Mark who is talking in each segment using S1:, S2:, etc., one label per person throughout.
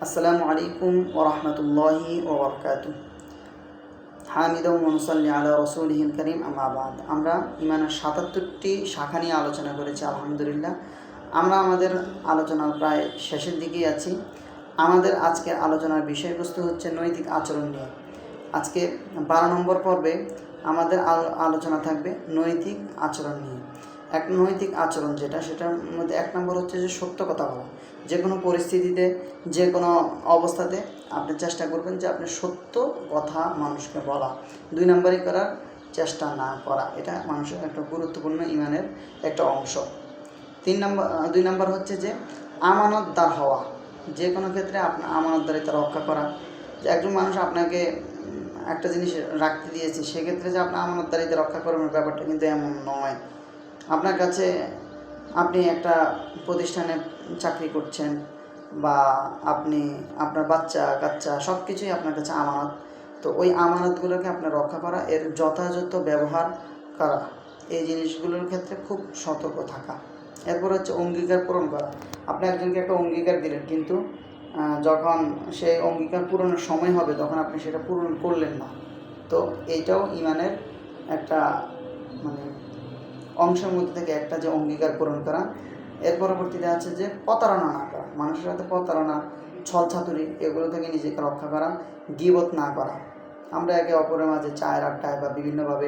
S1: আসসালামু আলাইকুম ওয়া রাহমাতুল্লাহি ওয়া বারাকাতুহু। হামিদুন ওয়া নুসাল্লি আলা রাসূলিহিল কারীম, আম্মা বাদ। আমরা ঈমানের ৭৭টি শাখা নিয়ে আলোচনা করেছি আলহামদুলিল্লাহ। আমরা আমাদের আলোচনার প্রায় শেষের দিকেই আছি। আমাদের আজকের আলোচনার বিষয়বস্তু হচ্ছে নৈতিক আচরণ নিয়ে। আজকে 12 নম্বর পর্বে আমাদের আলোচনা থাকবে নৈতিক আচরণ নিয়ে। নৈতিক আচরণ সেটার মধ্যে 1 নম্বর হচ্ছে যে সত্য কথা বলা। যে কোনো পরিস্থিতিতে, যে কোনো অবস্থাতে আপনি চেষ্টা করবেন যে আপনি সত্য কথা মানুষকে বলা। 2 নম্বরই করার চেষ্টা না করা, এটা মানুষের একটা গুরুত্বপূর্ণ ঈমানের একটা অংশ। 2 নম্বর হচ্ছে যে আমানতদার হওয়া। যে কোনো ক্ষেত্রে আপনার আমানতদারিতা রক্ষা করা। যে একজন মানুষ আপনাকে একটা জিনিস রাখতে দিয়েছে, সেক্ষেত্রে যে আপনার আমানতদারিতা রক্ষা করবেন ব্যাপারটা কিন্তু এমন নয়। আপনার কাছে আপনি একটা প্রতিষ্ঠানে চাকরি করছেন, বা আপনার বাচ্চা কাচ্চা সব কিছুই আপনার কাছে আমানত। তো ওই আমানতগুলোকে আপনার রক্ষা করা, এর যথাযথ ব্যবহার করা, এই জিনিসগুলোর ক্ষেত্রে খুব সতর্ক থাকা। এরপর হচ্ছে অঙ্গীকার পূরণ করা। আপনি একজনকে একটা অঙ্গীকার দিলেন, কিন্তু যখন সেই অঙ্গীকার পূরণের সময় হবে তখন আপনি সেটা পূরণ করলেন না। তো এইটাও ঈমানের একটা অংশের মধ্যে থেকে একটা, যে অঙ্গীকার পূরণ করা। এর পরবর্তীতে আছে যে প্রতারণা না করা। মানুষের সাথে প্রতারণা, ছলছাতুরি, এগুলো থেকে নিজেকে রক্ষা করা। গীবত না করা। আমরা একে অপরের মাঝে চায়ের আড্ডায় বা বিভিন্নভাবে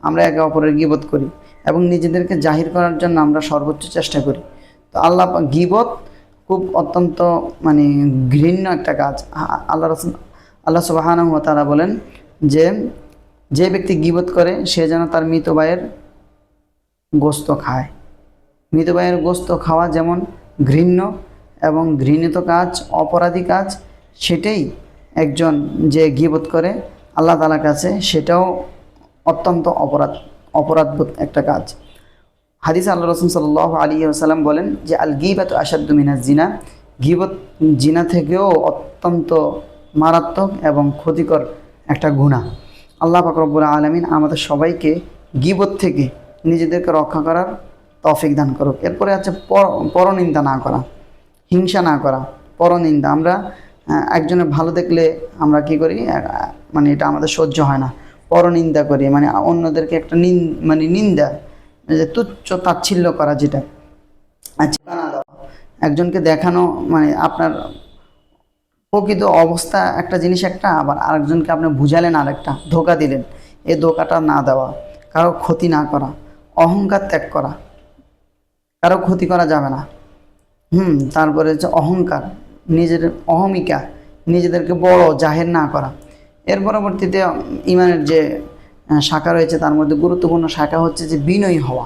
S1: আমরা একে অপরের গীবত করি এবং নিজেদেরকে জাহির করার জন্য আমরা সর্বোচ্চ চেষ্টা করি। তো গীবত খুব অত্যন্ত ঘৃণ্য একটা কাজ। আল্লাহ সুবহানাহু ওয়া তাআলা বলেন যে ব্যক্তি গীবত করে সে যেন তার মৃত ভাইয়ের গোস্ত খায়। মৃত ভাইয়ের গোস্ত খাওয়া যেমন ঘৃণ্য এবং ঘৃণিত কাজ, অপরাধী কাজ, সেটাই একজন যে গীবত করে আল্লাহ তাআলার কাছে সেটাও অত্যন্ত অপরাধবোধ একটা কাজ। হাদিসে আল্লাহ রাসূল সাল্লাল্লাহু আলাইহি ওয়াসাল্লাম বলেন যে আল গীবাতু আশাদ্দু মিনাজ জিনা। গীবত জিনা থেকেও অত্যন্ত মারাত্মক এবং ক্ষতিকর একটা গুনাহ। আল্লাহ পাক রব্বুল আলামিন আমাদের সবাইকে গীবত থেকে নিজেদেরকে রক্ষা করার তৌফিক দান করুক। এরপরে আছে পরনিন্দা না করা, হিংসা না করা। পরনিন্দা, আমরা একজনের ভালো দেখলে আমরা কি করি, এটা আমাদের সহ্য হয় না, পরনিন্দা করি। অন্যদেরকে একটা নিন্দা, যে তুচ্ছ তাচ্ছিল্য করা, যেটা আচ্ছা না দেওয়া। একজনকে দেখানো, আপনার প্রকৃত অবস্থা একটা জিনিস একটা, আবার আরেকজনকে আপনি বুঝালেন আরেকটা, ধোঁকা দিলেন। এই ধোঁকাটা না দেওয়া। কারো ক্ষতি না করা, অহংকার ত্যাগ করা, কারো ক্ষতি করা যাবে না। তারপরে হচ্ছে অহংকার, নিজের অহমিকা, নিজেদেরকে বড় জাহের না করা। এর পরবর্তীতে ঈমানের যে শাখা রয়েছে তার মধ্যে গুরুত্বপূর্ণ শাখা হচ্ছে যে বিনয়ী হওয়া,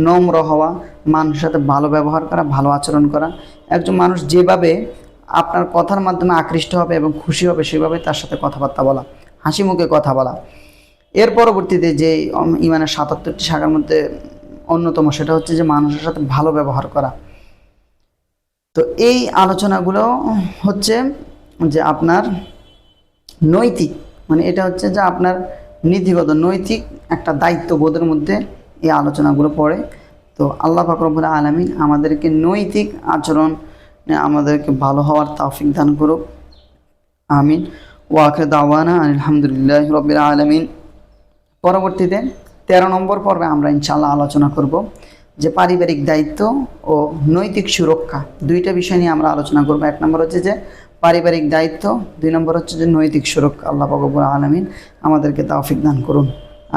S1: নম্র হওয়া, মানুষের সাথে ভালো ব্যবহার করা, ভালো আচরণ করা। একজন মানুষ যেভাবে আপনার কথার মাধ্যমে আকৃষ্ট হবে এবং খুশি হবে, সেভাবে তার সাথে কথাবার্তা বলা, হাসি মুখে কথা বলা। এর পরবর্তীতে যে ঈমানের ৭৭টি শাখার মধ্যে অন্যতম, সেটা হচ্ছে যে মানুষের সাথে ভালো ব্যবহার করা। তো এই আলোচনাগুলো হচ্ছে যে আপনার নৈতিক, এটা হচ্ছে যে আপনার নীতিগত নৈতিক একটা দায়িত্ববোধের মধ্যে এই আলোচনাগুলো পড়ে। তো আল্লাহ পাক রব্বুল আলামিন আমাদেরকে নৈতিক আচরণ, আমাদেরকে ভালো হওয়ার তৌফিক দান করুক। আমিন। ওয়া আখিরু দাওয়ানা আলহামদুলিল্লাহি রাব্বিল আলামিন। পরবর্তীতে 13 নম্বর পর্বে আমরা ইনশাআল্লাহ আলোচনা করব যে পারিবারিক দায়িত্ব ও নৈতিক সুরক্ষা। 2টা বিষয় নিয়ে আমরা আলোচনা করব। 1 নম্বর হচ্ছে যে পারিবারিক দায়িত্ব, 2 নম্বর হচ্ছে যে নৈতিক সুরক্ষা। আল্লাহ পাক রব্বুল আলামিন আমাদেরকে তৌফিক দান করুন।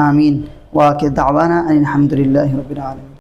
S1: আমিন। ওয়া আখিরু দাওয়ানা আলহামদুলিল্লাহি রাব্বিল আলামিন।